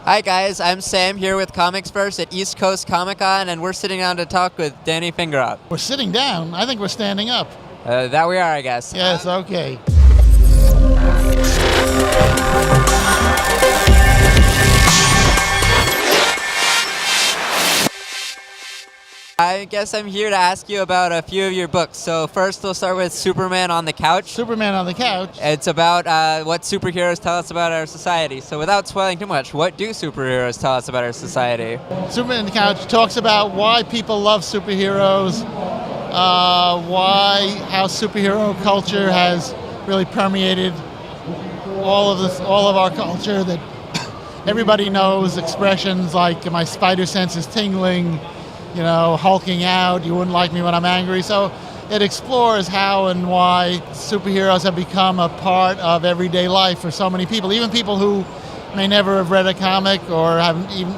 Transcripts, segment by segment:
Hi guys, I'm Sam here with ComicsVerse at East Coast Comicon, and we're sitting down to talk with Danny Fingeroth. We're sitting down. I think we're standing up. That we are, I guess. Yes, okay. I guess I'm here to ask you about a few of your books. So first we'll start with Superman on the Couch. Superman on the Couch. It's about what superheroes tell us about our society. So without spoiling too much, what do superheroes tell us about our society? Superman on the Couch talks about why people love superheroes, how superhero culture has really permeated all of our culture, that everybody knows expressions like my spider sense is tingling, hulking out, you wouldn't like me when I'm angry. So it explores how and why superheroes have become a part of everyday life for so many people, even people who may never have read a comic or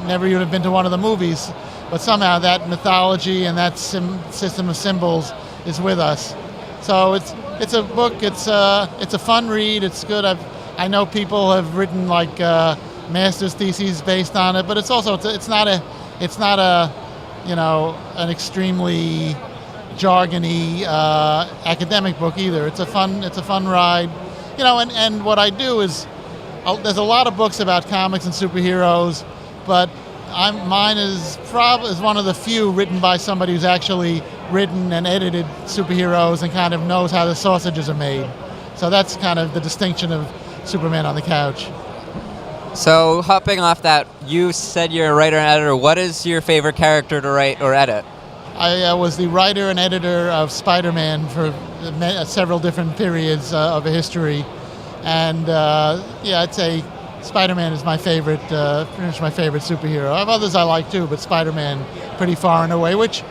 never even have been to one of the movies, but somehow that mythology and that system of symbols is with us. So it's a book, it's a fun read, it's good. I know people have written like master's theses based on it, but it's not an extremely jargony academic book either. It's a fun ride, And what I do is, there's a lot of books about comics and superheroes, but mine is one of the few written by somebody who's actually written and edited superheroes and kind of knows how the sausages are made. So that's kind of the distinction of Superman on the Couch. So hopping off that, you said you're a writer and editor. What is your favorite character to write or edit? I was the writer and editor of SpiderMan for several different periods of history. And I'd say SpiderMan is my favorite superhero. I have others I like too, but SpiderMan pretty far and away, which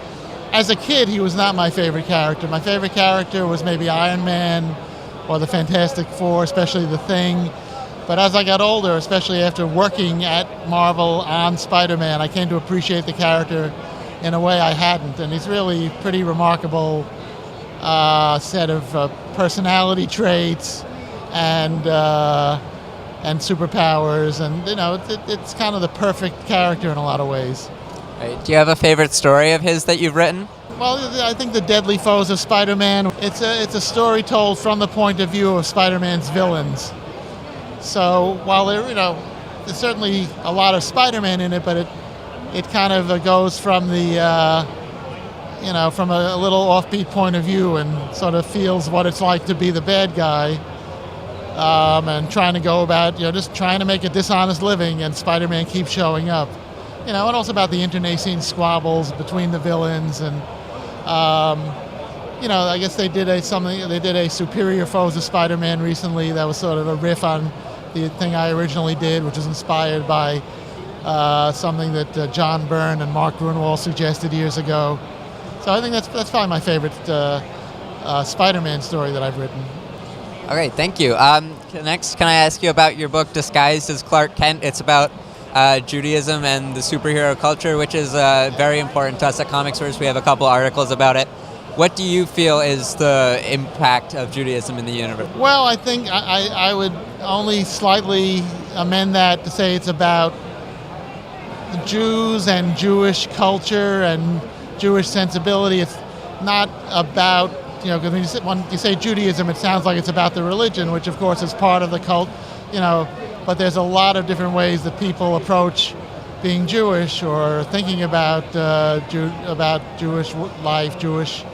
as a kid he was not my favorite character. My favorite character was maybe Iron Man or the Fantastic Four, especially the Thing. But as I got older, especially after working at Marvel on Spider-Man, I came to appreciate the character in a way I hadn't. And he's really pretty remarkable set of personality traits and superpowers. And, it's kind of the perfect character in a lot of ways. Right. Do you have a favorite story of his that you've written? Well, I think The Deadly Foes of Spider-Man, it's a story told from the point of view of Spider-Man's villains. So while there's certainly a lot of Spider-Man in it, but it kind of goes from the from a little offbeat point of view and sort of feels what it's like to be the bad guy, and trying to go about just trying to make a dishonest living, and Spider-Man keeps showing up, and also about the internecine squabbles between the villains, and I guess they did a Superior Foes of Spider-Man recently that was sort of a riff on the thing I originally did, which was inspired by something that John Byrne and Mark Gruenwald suggested years ago. So I think that's probably my favorite Spider-Man story that I've written. Okay, thank you. Next, can I ask you about your book, Disguised as Clark Kent? It's about Judaism and the superhero culture, which is very important to us at ComicsVerse. We have a couple articles about it. What do you feel is the impact of Judaism in the universe? Well, I think I would only slightly amend that to say it's about Jews and Jewish culture and Jewish sensibility. It's not about, because when you say Judaism, it sounds like it's about the religion, which of course is part of the cult, but there's a lot of different ways that people approach being Jewish or thinking about Jewish life, Jewish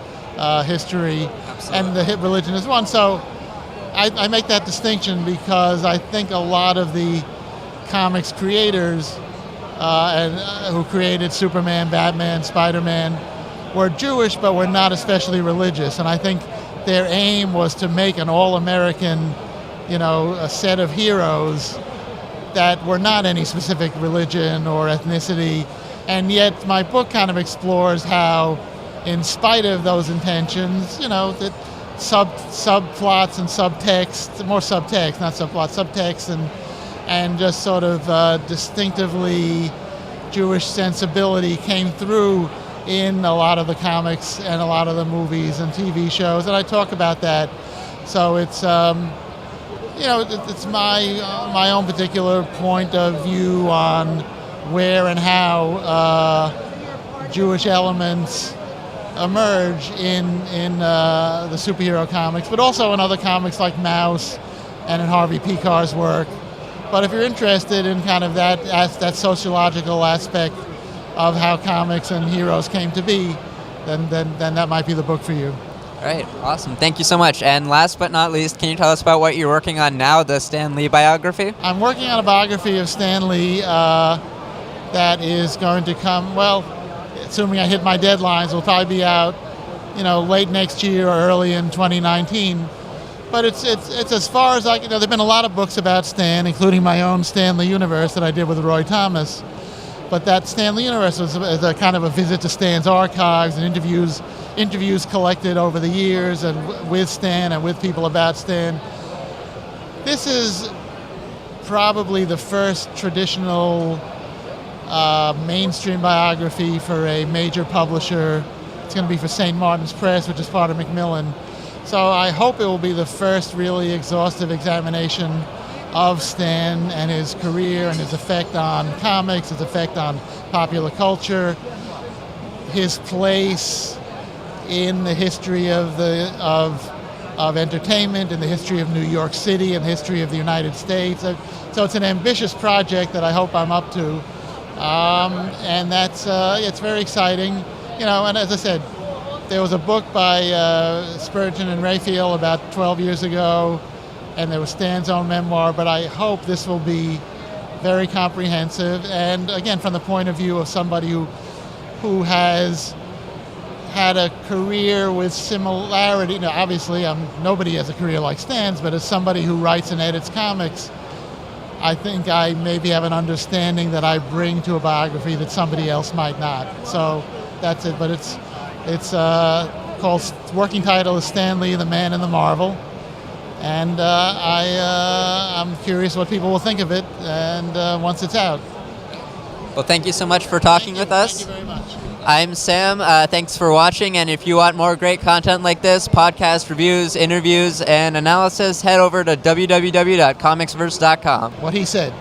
history. Absolutely. And the religion is one. So I make that distinction because I think a lot of the comics creators who created Superman, Batman, Spider-Man were Jewish, but were not especially religious. And I think their aim was to make an all-American, a set of heroes that were not any specific religion or ethnicity. And yet my book kind of explores how, in spite of those intentions, that subplots and subtext, more subtext, not subplots, subtext, and just sort of distinctively Jewish sensibility came through in a lot of the comics and a lot of the movies and TV shows, and I talk about that. So it's it's my own particular point of view on where and how Jewish elements emerge in the superhero comics, but also in other comics like Mouse and in Harvey Picar's work. But if you're interested in kind of that sociological aspect of how comics and heroes came to be, then that might be the book for you. All right, awesome. Thank you so much. And last but not least, can you tell us about what you're working on now, the Stan Lee biography? I'm working on a biography of Stan Lee that is going to come, well, assuming I hit my deadlines, will probably be out, late next year or early in 2019. But it's as far as there've been a lot of books about Stan, including my own Stan Lee universe that I did with Roy Thomas. But that Stan Lee universe is a kind of a visit to Stan's archives and interviews collected over the years and with Stan and with people about Stan. This is probably the first traditional mainstream biography for a major publisher. It's going to be for St. Martin's Press, which is part of Macmillan. So I hope it will be the first really exhaustive examination of Stan and his career and his effect on comics, his effect on popular culture, his place in the history of entertainment, in the history of New York City, and the history of the United States. So it's an ambitious project that I hope I'm up to, and that's it's very exciting. And as I said, there was a book by Spurgeon and Raphael about 12 years ago, and there was Stan's own memoir, but I hope this will be very comprehensive, and again, from the point of view of somebody who has had a career with similarity. Obviously, nobody has a career like Stan's, but as somebody who writes and edits comics, I think I maybe have an understanding that I bring to a biography that somebody else might not. So that's it, but it's called, working title is Stan Lee, the Man in the Marvel. And I'm curious what people will think of it, and once it's out. Well, thank you so much for talking with us. Thank you very much. I'm Sam. Thanks for watching. And if you want more great content like this, podcast reviews, interviews, and analysis, head over to www.comicsverse.com. What he said.